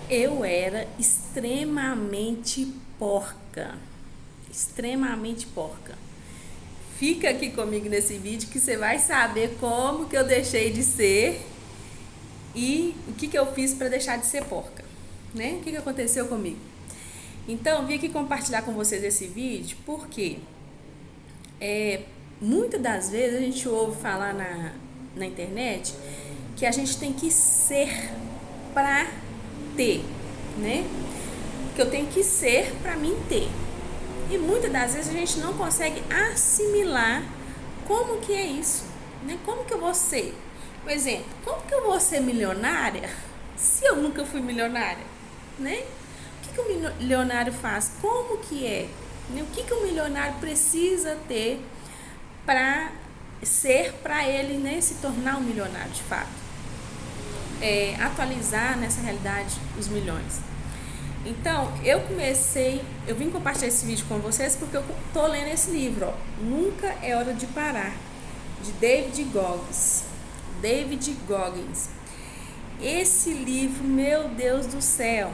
Eu era extremamente porca. Extremamente porca. Fica aqui comigo nesse vídeo que você vai saber como que eu deixei de ser e o que eu fiz para deixar de ser porca, né? O que aconteceu comigo? Então, vim aqui compartilhar com vocês esse vídeo porque muitas das vezes a gente ouve falar na internet que a gente tem que ser para ter, né? Que eu tenho que ser para mim ter. E muitas das vezes a gente não consegue assimilar como que é isso, né? Como que eu vou ser? Por exemplo, como que eu vou ser milionária se eu nunca fui milionária, né? O que um milionário faz? Como que é? O que um milionário precisa ter para ser, para ele, né, se tornar um milionário de fato? Atualizar nessa realidade os milhões. Então, eu vim compartilhar esse vídeo com vocês porque eu tô lendo esse livro, ó, Nunca é Hora de Parar, de David Goggins. David Goggins. Esse livro, meu Deus do céu,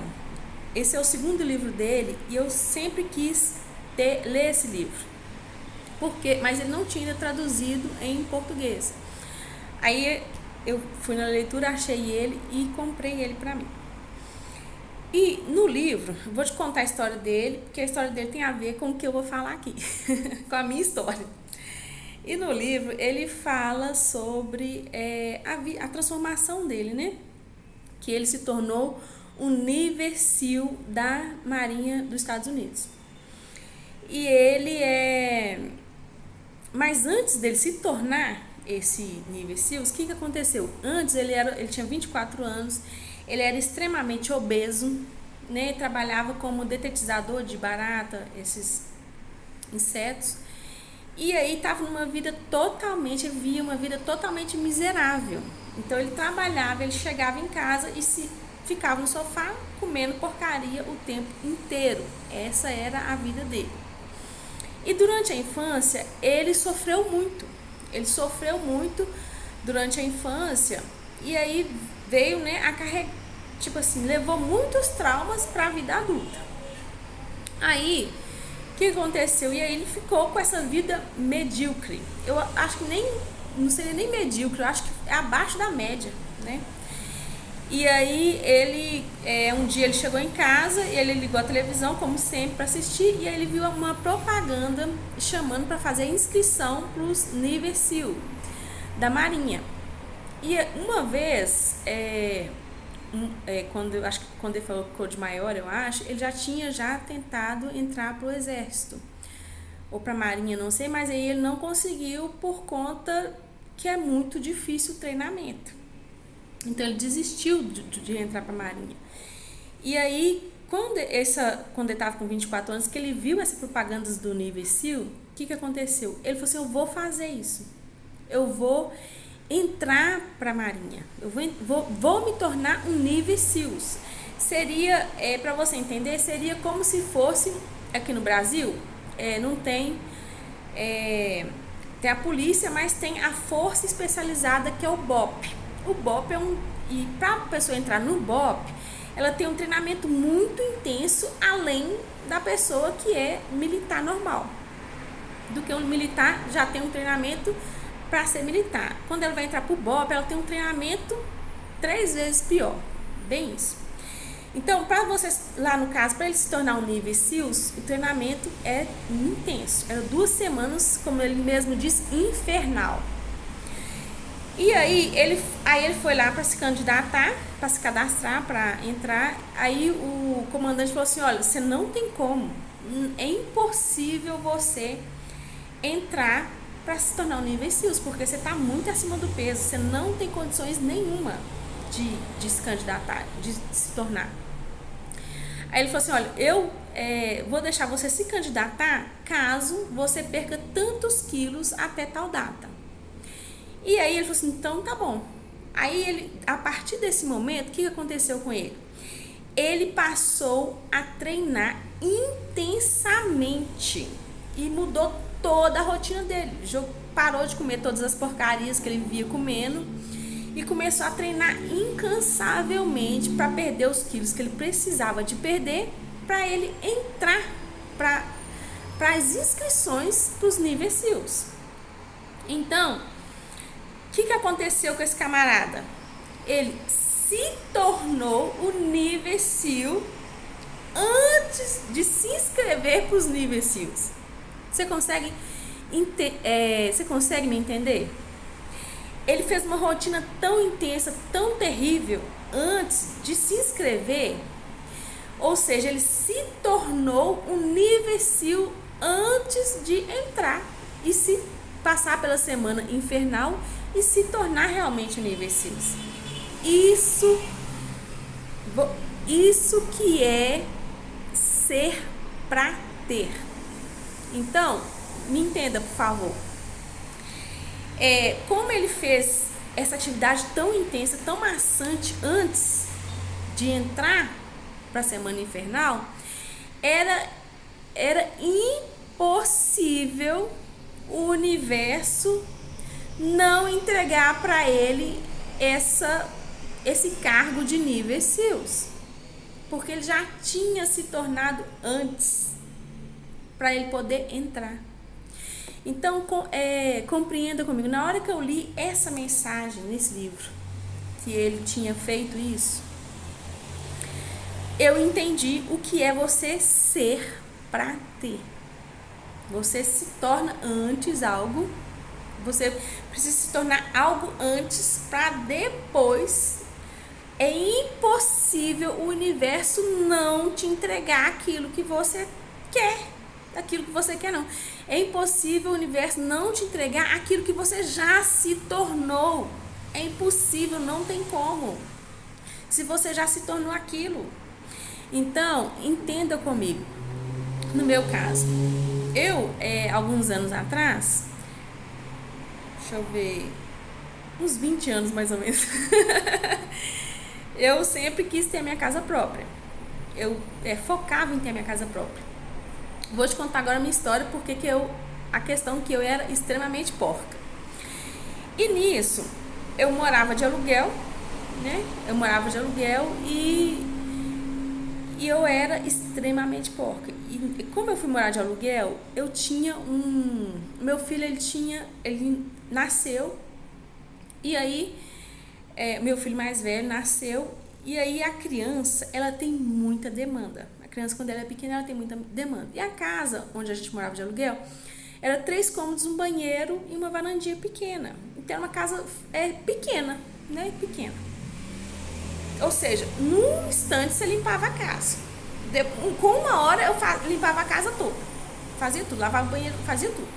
esse é o segundo livro dele e eu sempre quis ler esse livro, mas ele não tinha traduzido em português. Aí eu fui na leitura, achei ele e comprei ele para mim. E no livro, vou te contar a história dele, porque a história dele tem a ver com o que eu vou falar aqui, com a minha história. E no livro ele fala sobre a transformação dele, né? Que ele se tornou um Navy SEAL da Marinha dos Estados Unidos. E mas antes dele se tornar esse Navy SEAL, o que aconteceu? Antes ele tinha 24 anos, ele era extremamente obeso, né? Trabalhava como detetizador de barata, esses insetos. E aí estava vivia uma vida totalmente miserável. Então ele trabalhava, ele chegava em casa e ficava no sofá comendo porcaria o tempo inteiro. Essa era a vida dele. E durante a infância ele sofreu muito. Ele sofreu muito durante a infância e aí veio, né, a carregar, tipo assim, levou muitos traumas para a vida adulta. Aí, o que aconteceu? E aí ele ficou com essa vida medíocre. Eu acho que não seria nem medíocre, eu acho que é abaixo da média, né? E aí um dia ele chegou em casa e ele ligou a televisão, como sempre, para assistir, e aí ele viu uma propaganda chamando para fazer a inscrição para os Navy SEAL da Marinha. E uma vez, quando ele falou que ficou de maior, ele já tinha tentado entrar para o exército ou para a Marinha, não sei, mas aí ele não conseguiu por conta que é muito difícil o treinamento. Então ele desistiu de entrar para a Marinha. E aí, quando ele estava com 24 anos, que ele viu essa propaganda do Navy SEAL, o que aconteceu? Ele falou assim, eu vou fazer isso. Eu vou entrar para a Marinha. Eu vou me tornar um Navy SEAL. Seria, para você entender, seria como se fosse, aqui no Brasil, não tem... tem a polícia, mas tem a força especializada que é o BOP. O BOP e para a pessoa entrar no BOP, ela tem um treinamento muito intenso, além da pessoa que é militar normal. Do que um militar já tem um treinamento para ser militar. Quando ela vai entrar para o BOP, ela tem um treinamento 3 vezes pior. Bem isso. Então, para vocês, lá no caso, para ele se tornar um Navy SEALs, o treinamento é intenso. Era 2 semanas, como ele mesmo diz, infernal. E aí ele foi lá para se candidatar, para se cadastrar, para entrar. Aí o comandante falou assim, olha, você não tem como, é impossível você entrar para se tornar um Navy SEALs, porque você está muito acima do peso, você não tem condições nenhuma de se candidatar, de se tornar. Aí ele falou assim, olha, eu vou deixar você se candidatar caso você perca tantos quilos até tal data. E aí ele falou assim, então tá bom. Aí a partir desse momento, o que aconteceu com ele? Ele passou a treinar intensamente e mudou toda a rotina dele. Parou de comer todas as porcarias que ele vivia comendo e começou a treinar incansavelmente para perder os quilos que ele precisava de perder para ele entrar para as inscrições para os níveis SEALs. Então, o que aconteceu com esse camarada? Ele se tornou o nível SEAL antes de se inscrever para os níveis SEALs. Você consegue me entender? Ele fez uma rotina tão intensa, tão terrível antes de se inscrever. Ou seja, ele se tornou um nível SEAL antes de entrar e se passar pela semana infernal e se tornar realmente um nível SEALs. Isso que é ser pra ter. Então, me entenda, por favor. Como ele fez essa atividade tão intensa, tão maçante antes de entrar para a semana infernal, era impossível o universo não entregar para ele esse cargo de nível SEALs, porque ele já tinha se tornado antes para ele poder entrar. Então, compreenda comigo, na hora que eu li essa mensagem nesse livro, que ele tinha feito isso, eu entendi o que é você ser para ter. Você se torna antes algo, você precisa se tornar algo antes para depois. É impossível o universo não te entregar aquilo que você quer. Aquilo que você quer não. É impossível o universo não te entregar aquilo que você já se tornou. É impossível, não tem como. Se você já se tornou aquilo. Então, entenda comigo. No meu caso, eu, alguns anos atrás, deixa eu ver, uns 20 anos mais ou menos, eu sempre quis ter a minha casa própria. Eu focava em ter a minha casa própria. Vou te contar agora a minha história, porque a questão que eu era extremamente porca. E nisso, eu morava de aluguel, né? Eu morava de aluguel e eu era extremamente porca. E como eu fui morar de aluguel, eu tinha meu filho, ele nasceu, e aí, meu filho mais velho nasceu, e aí a criança, ela tem muita demanda. A criança, quando ela é pequena, ela tem muita demanda. E a casa onde a gente morava de aluguel, era 3 cômodos, um banheiro e uma varandinha pequena. Então, era uma casa pequena, né? Pequena. Ou seja, num instante você limpava a casa. Com 1 hora eu limpava a casa toda. Fazia tudo, lavava o banheiro, fazia tudo.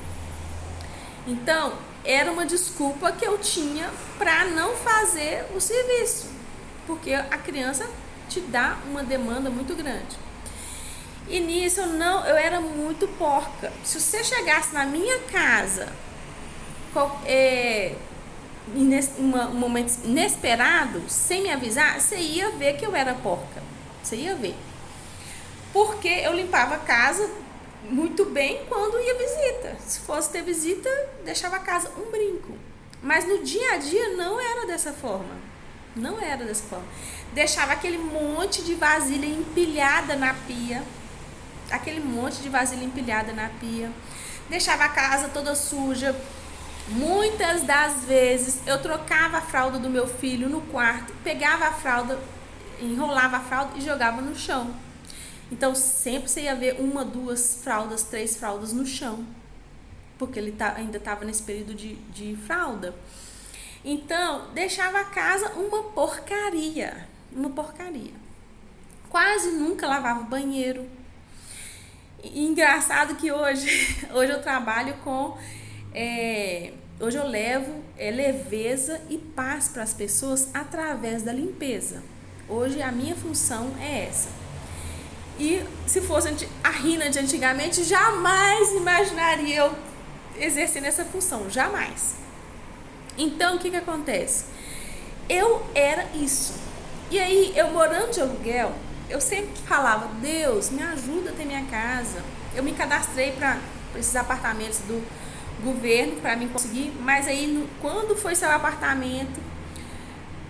Então, era uma desculpa que eu tinha para não fazer o serviço. Porque a criança te dá uma demanda muito grande. E nisso eu era muito porca. Se você chegasse na minha casa um momento inesperado, sem me avisar, você ia ver que eu era porca. Você ia ver. Porque eu limpava a casa muito bem quando ia visita. Se fosse ter visita, deixava a casa um brinco. Mas no dia a dia não era dessa forma. Não era dessa forma. Deixava aquele monte de vasilha empilhada na pia. Deixava a casa toda suja. Muitas das vezes eu trocava a fralda do meu filho no quarto, pegava a fralda, enrolava a fralda e jogava no chão. Então sempre você ia ver 1, 2 fraldas, 3 fraldas no chão, porque ele ainda estava nesse período de fralda. Então deixava a casa uma porcaria. Quase nunca lavava o banheiro. E engraçado que hoje eu trabalho com... hoje eu levo leveza e paz para as pessoas através da limpeza. Hoje a minha função é essa. E se fosse a Rina de antigamente, jamais imaginaria eu exercendo essa função. Jamais. Então, o que acontece? Eu era isso. E aí, eu morando de aluguel, eu sempre falava, Deus, me ajuda a ter minha casa. Eu me cadastrei para esses apartamentos do governo para mim conseguir, mas aí quando foi seu apartamento,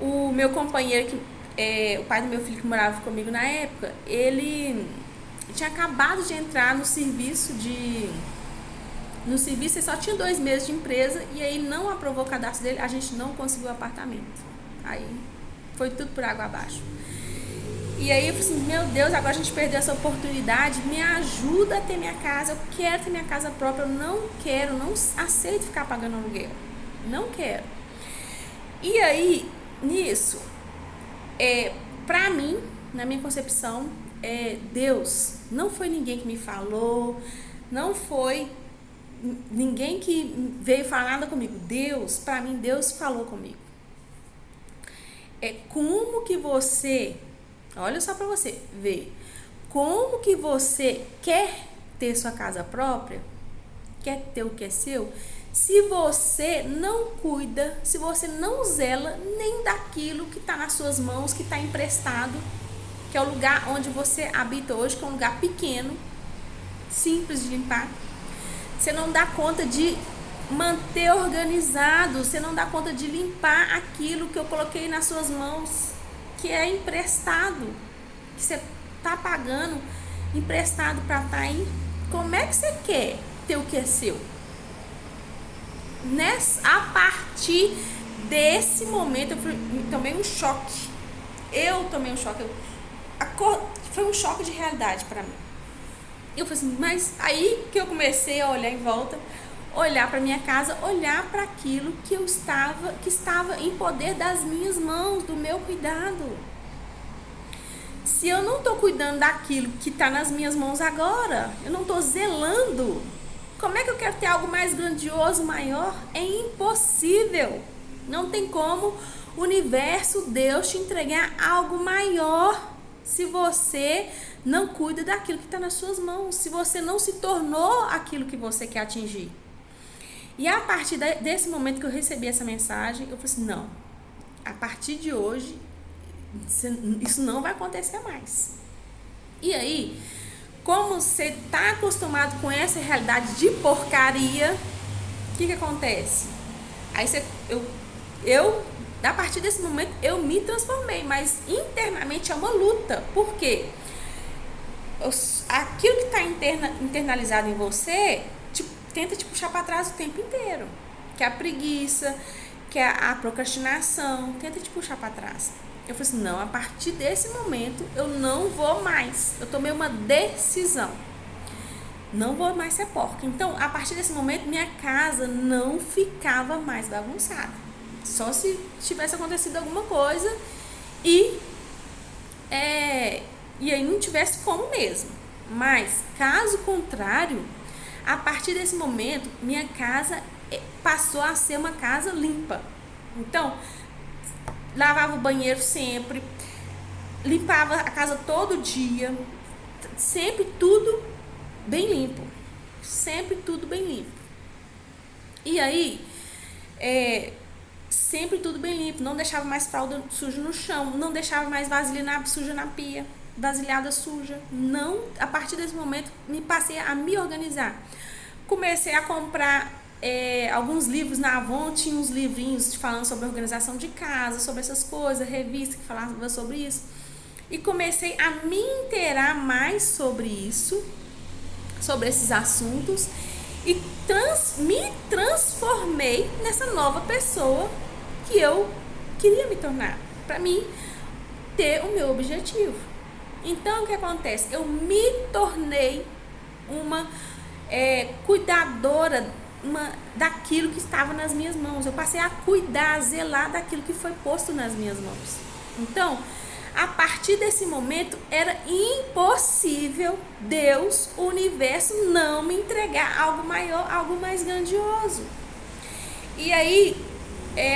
O meu companheiro, o pai do meu filho que morava comigo na época, ele tinha acabado de entrar no serviço ele só tinha 2 meses de empresa, e aí não aprovou o cadastro dele, a gente não conseguiu o apartamento. Aí foi tudo por água abaixo. E aí eu falei assim, meu Deus, agora a gente perdeu essa oportunidade, me ajuda a ter minha casa, eu quero ter minha casa própria, eu não aceito ficar pagando aluguel, não quero. E aí, nisso, pra mim, na minha concepção, Deus, não foi ninguém que me falou, não foi ninguém que veio falar nada comigo. Deus, pra mim, Deus falou comigo. Como que você, olha só pra você ver, como que você quer ter sua casa própria, quer ter o que é seu, se você não cuida, se você não zela nem daquilo que está nas suas mãos, que está emprestado, que é o lugar onde você habita hoje, que é um lugar pequeno, simples de limpar. Você não dá conta de manter organizado, você não dá conta de limpar aquilo que eu coloquei nas suas mãos, que é emprestado, que você está pagando emprestado para estar aí. Como é que você quer ter o que é seu? A partir desse momento eu tomei um choque. Foi um choque de realidade para mim. Eu falei assim, mas aí que eu comecei a olhar em volta, olhar para minha casa, olhar para aquilo que estava em poder das minhas mãos, do meu cuidado. Se eu não estou cuidando daquilo que está nas minhas mãos agora, eu não estou zelando, como é que eu quero ter algo mais grandioso, maior? É impossível. Não tem como o universo, Deus, te entregar algo maior se você não cuida daquilo que está nas suas mãos, se você não se tornou aquilo que você quer atingir. E a partir desse momento que eu recebi essa mensagem, eu falei assim, não, a partir de hoje, isso não vai acontecer mais. E aí, como você está acostumado com essa realidade de porcaria, o que acontece? Aí a partir desse momento, eu me transformei, mas internamente é uma luta. Por quê? Aquilo que está internalizado em você tenta te puxar para trás o tempo inteiro, que é a preguiça, que é a procrastinação, tenta te puxar para trás. Eu falei assim, não, a partir desse momento eu não vou mais, eu tomei uma decisão, não vou mais ser porca. Então, a partir desse momento, minha casa não ficava mais bagunçada, só se tivesse acontecido alguma coisa e aí não tivesse como mesmo. Mas, caso contrário, a partir desse momento, minha casa passou a ser uma casa limpa. Então, lavava o banheiro sempre, limpava a casa todo dia, sempre tudo bem limpo. Sempre tudo bem limpo. E aí, sempre tudo bem limpo, não deixava mais fralda suja no chão, não deixava mais vasilha suja na pia, vasilhada suja. Não, a partir desse momento passei a me organizar. Comecei a comprar alguns livros na Avon, tinha uns livrinhos falando sobre organização de casa, sobre essas coisas, revista que falava sobre isso. E comecei a me inteirar mais sobre isso, sobre esses assuntos, e me transformei nessa nova pessoa que eu queria me tornar, para mim ter o meu objetivo. Então, o que acontece? Eu me tornei uma cuidadora daquilo que estava nas minhas mãos. Eu passei a cuidar, a zelar daquilo que foi posto nas minhas mãos. Então, a partir desse momento, era impossível Deus, o universo, não me entregar algo maior, algo mais grandioso. E aí,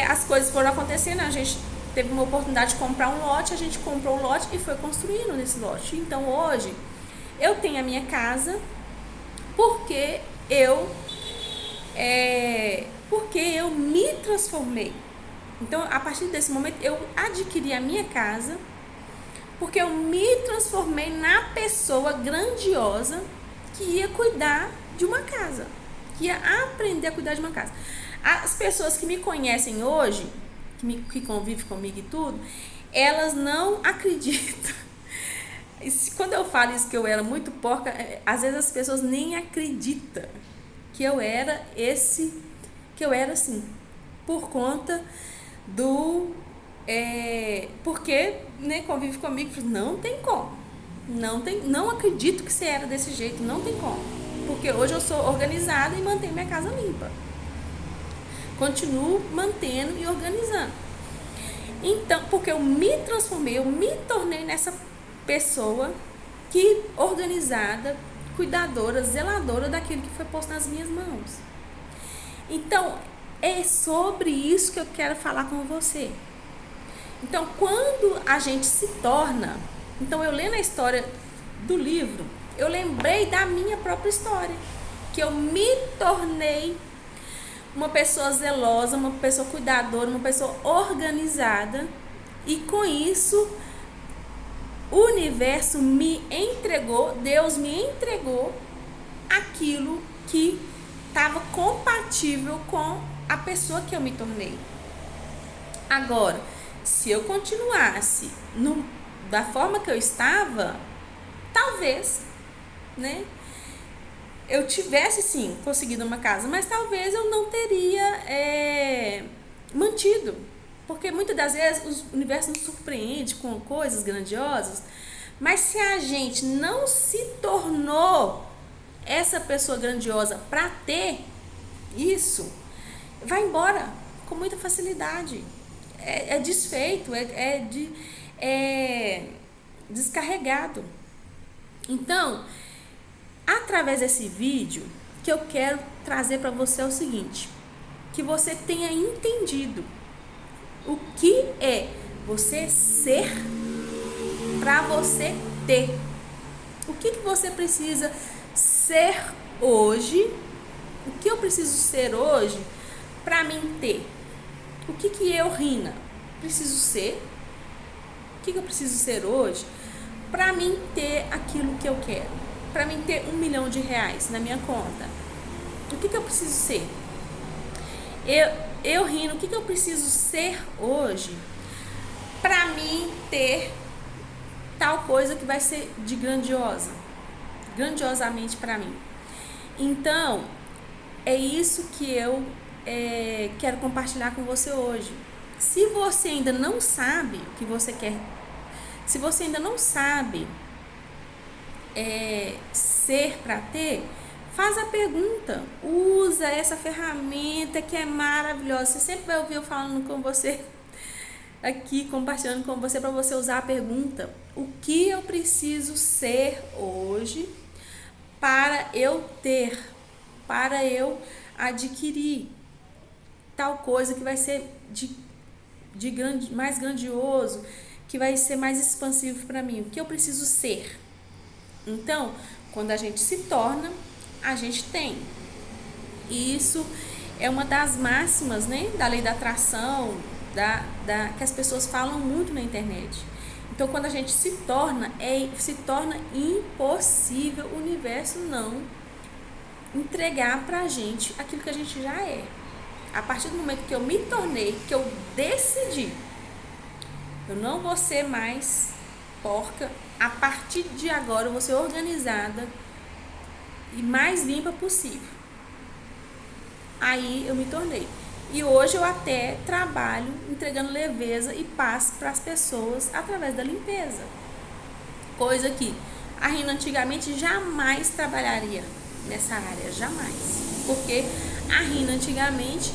as coisas foram acontecendo, a gente teve uma oportunidade de comprar um lote, a gente comprou o lote e foi construindo nesse lote. Então, hoje, eu tenho a minha casa porque eu me transformei. Então, a partir desse momento, eu adquiri a minha casa porque eu me transformei na pessoa grandiosa que ia cuidar de uma casa, que ia aprender a cuidar de uma casa. As pessoas que me conhecem hoje, que convive comigo e tudo, elas não acreditam. Quando eu falo isso, que eu era muito porca, às vezes as pessoas nem acreditam que eu era assim, por conta do... porque, né, convive comigo, não tem como. Não acredito que você era desse jeito, não tem como. Porque hoje eu sou organizada e mantenho minha casa limpa. Continuo mantendo e organizando. Então, porque eu me transformei, eu me tornei nessa pessoa que organizada, cuidadora, zeladora daquilo que foi posto nas minhas mãos. Então, é sobre isso que eu quero falar com você. Então, quando a gente se torna... Então, eu lendo a história do livro, eu lembrei da minha própria história. Que eu me tornei uma pessoa zelosa, uma pessoa cuidadora, uma pessoa organizada. E com isso, o universo me entregou, Deus me entregou aquilo que estava compatível com a pessoa que eu me tornei. Agora, se eu continuasse da forma que eu estava, talvez, né, eu tivesse sim conseguido uma casa, mas talvez eu não teria mantido, porque muitas das vezes o universo nos surpreende com coisas grandiosas, mas se a gente não se tornou essa pessoa grandiosa para ter isso, vai embora com muita facilidade, é desfeito, é descarregado. Então, através desse vídeo, que eu quero trazer para você é o seguinte: que você tenha entendido o que é você ser para você ter. O que você precisa ser hoje? O que eu preciso ser hoje para mim ter? O que eu, Rina, preciso ser? O que eu preciso ser hoje para mim ter aquilo que eu quero? Para mim ter R$1 milhão na minha conta? O que eu preciso ser? Eu Rina, o que eu preciso ser hoje para mim ter tal coisa que vai ser de grandiosamente para mim? Então, é isso que eu quero compartilhar com você hoje. Se você ainda não sabe o que você quer, se você ainda não sabe ser para ter, faz a pergunta, usa essa ferramenta que é maravilhosa. Você sempre vai ouvir eu falando com você aqui, compartilhando com você, para você usar a pergunta: o que eu preciso ser hoje para eu ter, para eu adquirir tal coisa que vai ser mais grandioso, que vai ser mais expansivo para mim? O que eu preciso ser? Então, quando a gente se torna, a gente tem. E isso é uma das máximas, né, da lei da atração, que as pessoas falam muito na internet. Então, quando a gente se torna impossível o universo não entregar pra gente aquilo que a gente já é. A partir do momento que eu me tornei, que eu decidi, eu não vou ser mais porca, a partir de agora eu vou ser organizada e mais limpa possível. Aí eu me tornei. E hoje eu até trabalho entregando leveza e paz para as pessoas através da limpeza. Coisa que a Rina antigamente jamais trabalharia nessa área, jamais. Porque a Rina antigamente,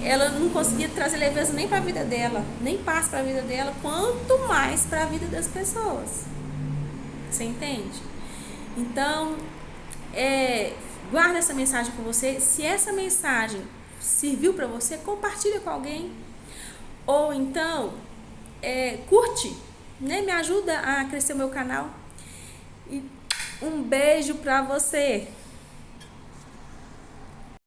ela não conseguia trazer leveza nem para a vida dela, nem paz para a vida dela, quanto mais para a vida das pessoas. Você entende? Então, guarda essa mensagem com você. Se essa mensagem serviu para você, compartilha com alguém. Ou então, curte, né? Me ajuda a crescer o meu canal. E um beijo para você.